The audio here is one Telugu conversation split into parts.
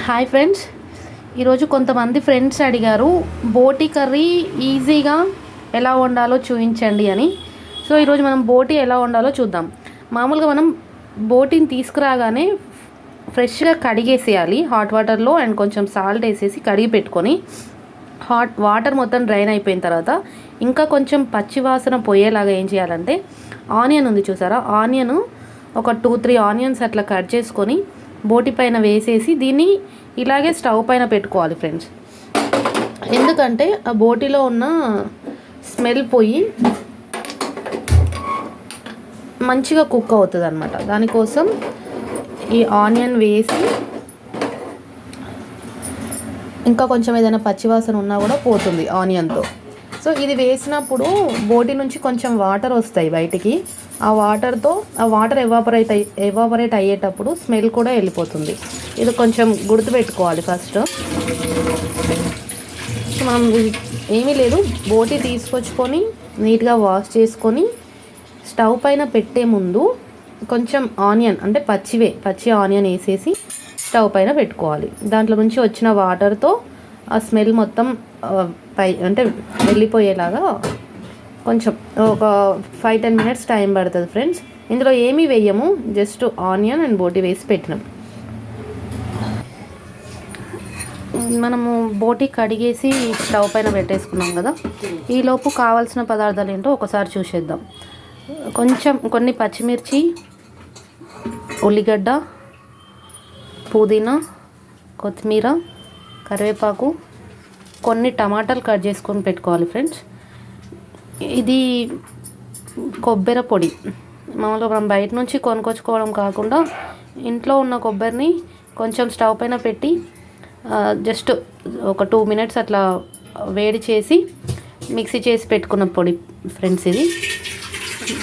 హాయ్ ఫ్రెండ్స్, ఈరోజు కొంతమంది ఫ్రెండ్స్ అడిగారు బోటి కర్రీ ఈజీగా ఎలా వండాలో చూపించండి అని. సో ఈరోజు మనం బోటి ఎలా వండాలో చూద్దాం. మామూలుగా మనం బోటిని తీసుకురాగానే ఫ్రెష్గా కడిగేసేయాలి హాట్ వాటర్లో అండ్ కొంచెం సాల్ట్ వేసేసి కడిగి పెట్టుకొని హాట్ వాటర్ మొత్తం డ్రైన్ అయిపోయిన తర్వాత ఇంకా కొంచెం పచ్చి వాసన పోయేలాగా ఏం చేయాలంటే ఆనియన్ ఉంది చూసారా, ఆనియన్ ఒక 2-3 ఆనియన్స్ అట్లా కట్ చేసుకొని బోటి పైన వేసేసి దీన్ని ఇలాగే స్టవ్ పైన పెట్టుకోవాలి ఫ్రెండ్స్. ఎందుకంటే ఆ బోటిలో ఉన్న స్మెల్ పోయి మంచిగా కుక్ అవుతుంది అనమాట. దానికోసం ఈ ఆనియన్ వేసి ఇంకా కొంచెం ఏదైనా పచ్చివాసన ఉన్నా కూడా పోతుంది ఆనియన్తో. సో ఇది వేసినప్పుడు బోటి నుంచి కొంచెం వాటర్ వస్తాయి బయటికి. ఆ వాటర్ ఎవాపరేట్ అయ్యేటప్పుడు స్మెల్ కూడా వెళ్ళిపోతుంది. ఇది కొంచెం గుర్తుపెట్టుకోవాలి ఫస్ట్. మనం ఏమీ లేదు, బోటి తీసుకొచ్చుకొని నీట్గా వాష్ చేసుకొని స్టవ్ పైన పెట్టే ముందు కొంచెం ఆనియన్ అంటే పచ్చి ఆనియన్ వేసేసి స్టవ్ పైన పెట్టుకోవాలి. దాంట్లో నుంచి వచ్చిన వాటర్తో ఆ స్మెల్ మొత్తం అంటే వెళ్ళిపోయేలాగా కొంచెం ఒక 5-10 మినిట్స్ టైం పడుతుంది ఫ్రెండ్స్. ఇందులో ఏమీ వేయము, జస్ట్ ఆనియన్ అండ్ బోటి వేసి పెట్టినాం. మనము బోటి కడిగేసి స్టవ్ పైన పెట్టేసుకున్నాం కదా, ఈలోపు కావాల్సిన పదార్థాలు ఏంటో ఒకసారి చూసేద్దాం. కొన్ని పచ్చిమిర్చి, ఉల్లిగడ్డ, పుదీనా, కొత్తిమీర, కరివేపాకు, కొన్ని టమాటాలు కట్ చేసుకొని పెట్టుకోవాలి ఫ్రెండ్స్. ఇది కొబ్బరి పొడి. మామూలుగా మనం బయట నుంచి కొనుక్కొచ్చుకోవడం కాకుండా ఇంట్లో ఉన్న కొబ్బరిని కొంచెం స్టవ్ పైన పెట్టి జస్ట్ ఒక 2 మినిట్స్ అట్లా వేడి చేసి మిక్సీ చేసి పెట్టుకున్న పొడి ఫ్రెండ్స్. ఇది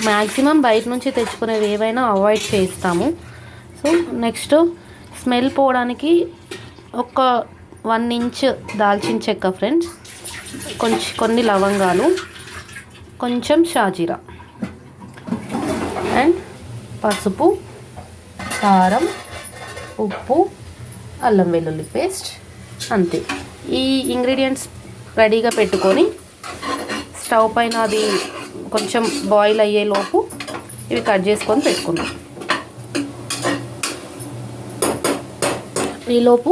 మ్యాక్సిమం బయట నుంచి తెచ్చుకునేవి ఏవైనా అవాయిడ్ చేస్తాము. సో నెక్స్ట్ స్మెల్ పోవడానికి ఒక 1 ఇంచ్ దాల్చిన చెక్క ఫ్రెండ్స్, కొన్ని లవంగాలు, కొంచెం షాజీరా అండ్ పసుపు, కారం, ఉప్పు, అల్లం వెల్లుల్లి పేస్ట్, అంతే. ఈ ఇంగ్రీడియంట్స్ రెడీగా పెట్టుకొని స్టవ్ పైన అది కొంచెం బాయిల్ అయ్యేలోపు ఇవి కట్ చేసుకొని పెట్టుకున్నాం. ఈలోపు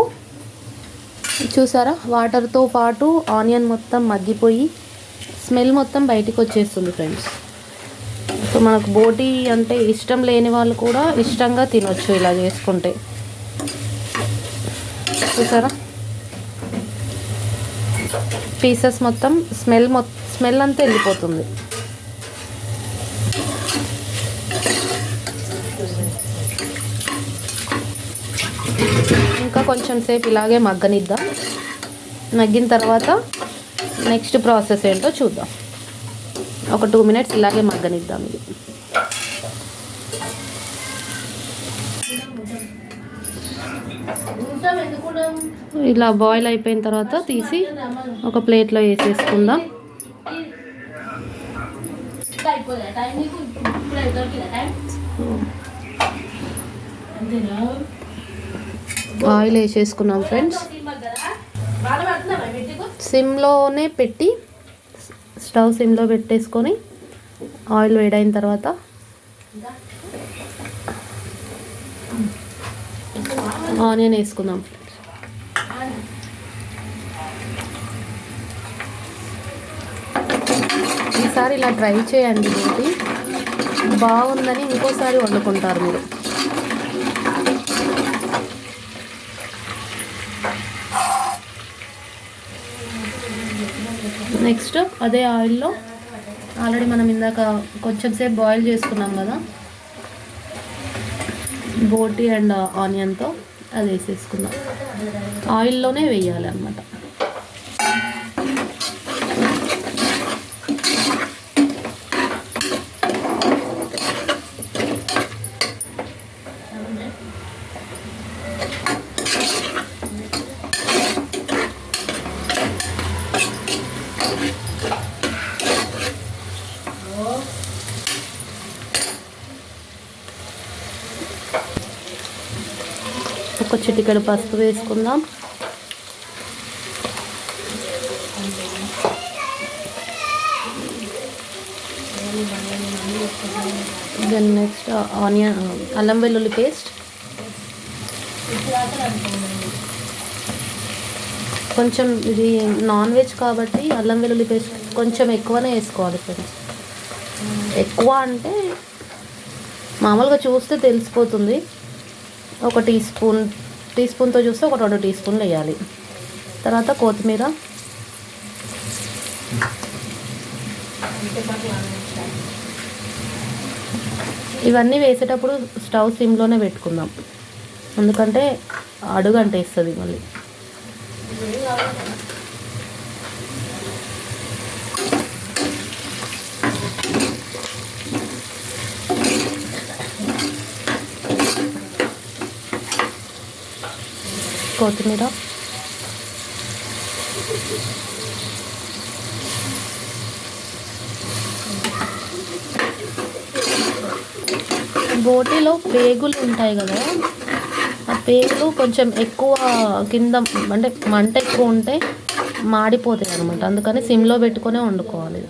చూసారా, వాటర్తో పాటు ఆనియన్ మొత్తం మగ్గిపోయి స్మెల్ మొత్తం బయటికి వచ్చేస్తుంది ఫ్రెండ్స్. సో మనకు బోటి అంటే ఇష్టం లేని వాళ్ళు కూడా ఇష్టంగా తినొచ్చు ఇలా చేసుకుంటే. చూసారా, పీసెస్ మొత్తం స్మెల్ అంతా వెళ్ళిపోతుంది. ఇంకా కొంచెం సేపు ఇలాగే మగ్గనిద్దాం. మగ్గిన తర్వాత నెక్స్ట్ ప్రాసెస్ ఏంటో చూద్దాం. ఒక 2 మినిట్స్ ఇలాగే మగ్గనిద్దాం. ఇది ఇలా బాయిల్ అయిపోయిన తర్వాత తీసి ఒక ప్లేట్లో వేసేసుకుందాం. ఆయిల్ వేసేసుకున్నాం ఫ్రెండ్స్. సిమ్లోనే పెట్టి స్టవ్ సిమ్లో పెట్టేసుకొని ఆయిల్ వేడైన తర్వాత ఆనియన్ వేసుకుందాం ఫ్రెండ్స్. ఈసారి ఇలా ట్రై చేయండి, బోటి బాగుందని ఇంకోసారి వండుకుంటారు మీరు. నెక్స్ట్ అదే ఆయిల్లో ఆల్రెడీ మనం ఇందాక కొంచెం సేపు బాయిల్ చేసుకున్నాం కదా బోటి అండ్ ఆనియన్తో, అది వేసేసుకున్నాం. ఆయిల్లోనే వేయాలి అన్నమాట. ఒక చిటికెడు పసుపు వేసుకుందాం. దెన్ నెక్స్ట్ ఆనియన్, అల్లం వెల్లుల్లి పేస్ట్. కొంచెం ఇది నాన్ వెజ్ కాబట్టి అల్లం వెల్లుల్లి పేస్ట్ కొంచెం ఎక్కువనే వేసుకోవాలి ఫ్రెండ్స్. ఎక్కువ అంటే మామూలుగా చూస్తే తెలిసిపోతుంది. ఒక టీ స్పూన్తో చూస్తే ఒక 2 టీ స్పూన్లు వేయాలి. తర్వాత కొత్తిమీర, ఇవన్నీ వేసేటప్పుడు స్టవ్ సిమ్లోనే పెట్టుకుందాం, ఎందుకంటే అడుగు అంటేస్తుంది మళ్ళీ. కొత్తిమీర, బోటీలో పేగులు ఉంటాయి కదా, ఆ పేగులు కొంచెం ఎక్కువ కింద అంటే మంట ఎక్కువ ఉంటే మాడిపోతాయి అనమాట. అందుకని సిమ్లో పెట్టుకొని వండుకోవాలి.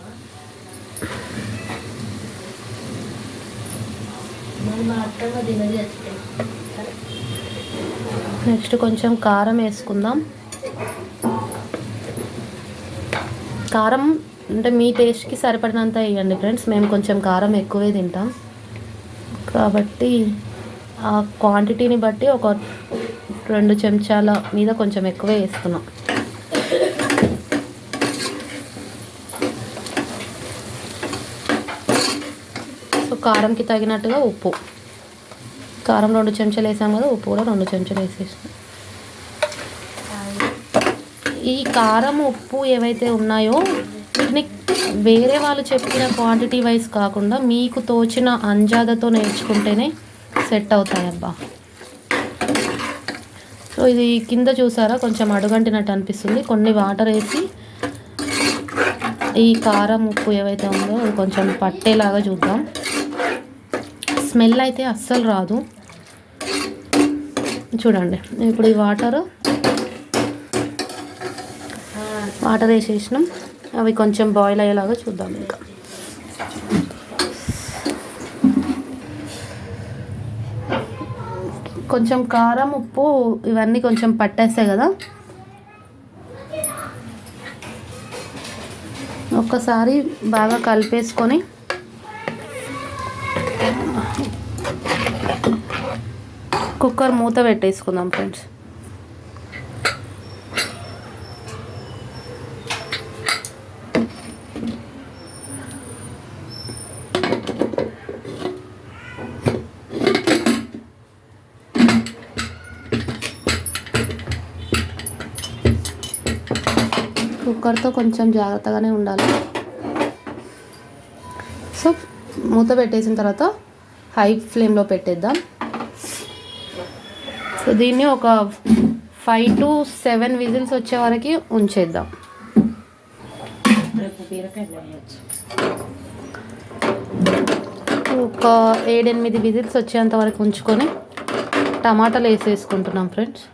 నెక్స్ట్ కొంచెం కారం వేసుకుందాం. కారం అంటే మీ టేస్ట్కి సరిపడినంత వేయండి ఫ్రెండ్స్. మేము కొంచెం కారం ఎక్కువే తింటాం కాబట్టి ఆ క్వాంటిటీని బట్టి ఒక 2 చెంచాల మీద కొంచెం ఎక్కువే వేస్తున్నాం. సో కారంకి తగినట్టుగా ఉప్పు, కారం 2 చెంచాలు వేసాం కదా, ఉప్పు కూడా 2 చెంచాలు వేసేసాం. ఈ కారం ఉప్పు ఏవైతే ఉన్నాయో వీటిని వేరే వాళ్ళు చెప్పిన క్వాంటిటీ వైజ్ కాకుండా మీకు తోచిన అంజాదతో నేర్చుకుంటేనే సెట్ అవుతాయి అబ్బా. సో ఇది కింద చూసారా కొంచెం అడుగంటినట్టు అనిపిస్తుంది. కొన్ని వాటర్ వేసి ఈ కారం ఉప్పు ఏవైతే ఉందో అది కొంచెం పట్టేలాగా చూద్దాం. స్మెల్ అయితే అస్సలు రాదు. చూడండి ఇప్పుడు ఈ వాటర్ వేసేసినాం. అవి కొంచెం బాయిల్ అయ్యేలాగా చూద్దాం. ఇంకా కొంచెం కారం ఉప్పు ఇవన్నీ కొంచెం పట్టేస్తాయి కదా, ఒక్కసారి బాగా కలిపేసుకొని కుక్కర్ మూత పెట్టేసుకుందాం ఫ్రెండ్స్. కుక్కర్తో కొంచెం జాగ్రత్తగానే ఉండాలి. సో మూత పెట్టేసిన తర్వాత హై ఫ్లేమ్లో పెట్టేద్దాం. సో దీన్ని ఒక 5 to 7 విజిల్స్ వచ్చే వరకు ఉంచేద్దాం. ఒక 7-8 విజిల్స్ వచ్చేంత వరకు ఉంచుకొని టమాటాలు వేసేసుకుంటున్నాం ఫ్రెండ్స్.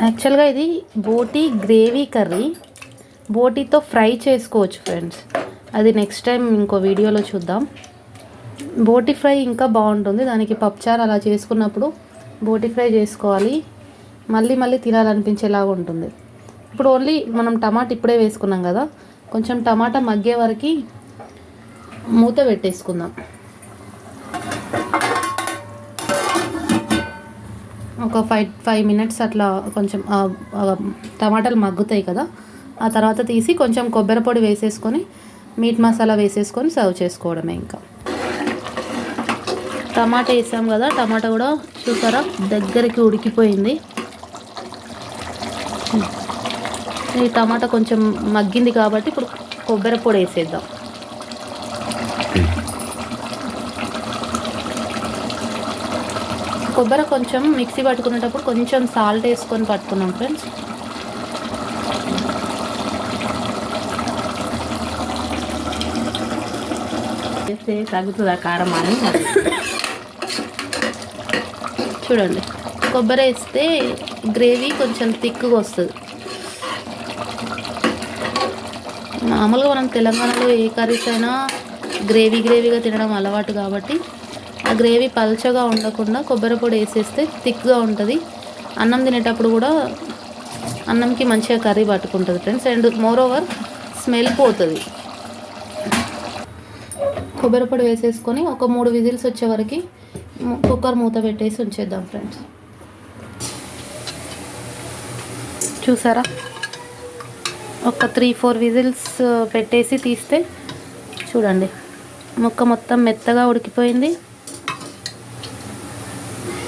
యాక్చువల్గా ఇది బోటీ గ్రేవీ కర్రీ, బోటీతో ఫ్రై చేసుకోవచ్చు ఫ్రెండ్స్. అది నెక్స్ట్ టైం ఇంకో వీడియోలో చూద్దాం. బోటీ ఫ్రై ఇంకా బాగుంటుంది. దానికి పప్పుచారు అలా చేసుకున్నప్పుడు బోటీ ఫ్రై చేసుకోవాలి, మళ్ళీ మళ్ళీ తినాలనిపించేలాగా ఉంటుంది. ఇప్పుడు ఓన్లీ మనం టమాటా ఇప్పుడే వేసుకున్నాం కదా, కొంచెం టమాటా మగ్గే వరకు మూత పెట్టేసుకుందాం. ఒక 5 మినిట్స్ అట్లా కొంచెం టమాటాలు మగ్గుతాయి కదా, ఆ తర్వాత తీసి కొంచెం కొబ్బరి పొడి వేసేసుకొని మీట్ మసాలా వేసేసుకొని సర్వ్ చేసుకోవడమే. ఇంకా టమాటా వేసాం కదా, టమాటా కూడా చూసారా దగ్గరికి ఉడికిపోయింది. ఈ టమాటా కొంచెం మగ్గింది కాబట్టి ఇప్పుడు కొబ్బరి పొడి వేసేద్దాం. కొబ్బరి కొంచెం మిక్సీ పట్టుకునేటప్పుడు కొంచెం సాల్ట్ వేసుకొని పట్టుకున్నాం ఫ్రెండ్స్. వేస్తే తగ్గుతుందా కారం అని చూడండి. కొబ్బరి వేస్తే గ్రేవీ కొంచెం థిక్గా వస్తుంది. మామూలుగా మనం తెలంగాణలో ఏ కర్రీస్ అయినా గ్రేవీగా తినడం అలవాటు కాబట్టి ఆ గ్రేవీ పల్చగా ఉండకుండా కొబ్బరి పొడి వేసేస్తే థిక్గా ఉంటుంది. అన్నం తినేటప్పుడు కూడా అన్నంకి మంచిగా కర్రీ పట్టుకుంటుంది friends. And more over smell పోతుంది. కొబ్బరి పొడి వేసేసుకొని ఒక 3 విజిల్స్ వచ్చే వరకు కుక్కర్ మూత పెట్టేసి ఉంచేద్దాం ఫ్రెండ్స్. చూసారా, ఒక 3-4 విజిల్స్ పెట్టేసి తీస్తే చూడండి ముక్క మొత్తం మెత్తగా ఉడికిపోయింది.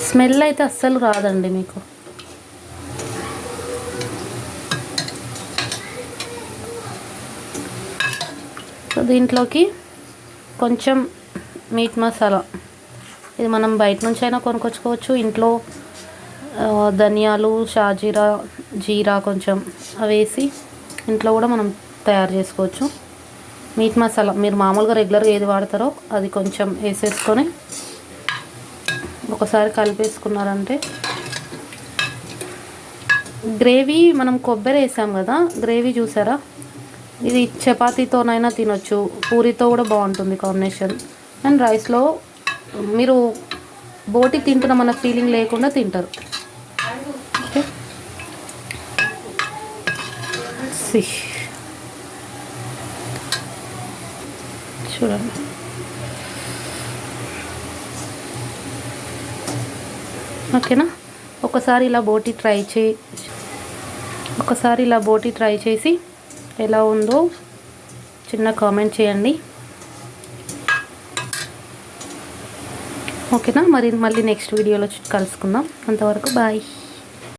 స్మెల్ అయితే అస్సలు రాదండి మీకు. సో దీంట్లోకి కొంచెం మీట్ మసాలా, ఇది మనం బయట నుంచి అయినా కొనుక్కొచ్చుకోవచ్చు. ఇంట్లో ధనియాలు, షాజీరా, జీరా కొంచెం అవి వేసి ఇంట్లో కూడా మనం తయారు చేసుకోవచ్చు. మీట్ మసాలా మీరు మామూలుగా రెగ్యులర్గా ఏది వాడతారో అది కొంచెం వేసేసుకొని ఒకసారి కలిపేసుకున్నారంటే గ్రేవీ, మనం కొబ్బరి వేసాం కదా గ్రేవీ చూసారా, ఇది చపాతీతోనైనా తినొచ్చు, పూరితో కూడా బాగుంటుంది కాంబినేషన్. అండ్ రైస్లో మీరు బోటి తింటున్నామన్న ఫీలింగ్ లేకుండా తింటారు. ఓకే, చూడండి. ఓకేనా, ఒకసారి ఇలా బోటి ట్రై చేసి ఎలా ఉందో చిన్న కామెంట్ చేయండి. ఓకేనా, మళ్ళీ నెక్స్ట్ వీడియోలో కలుసుకుందాం. అంతవరకు బాయ్.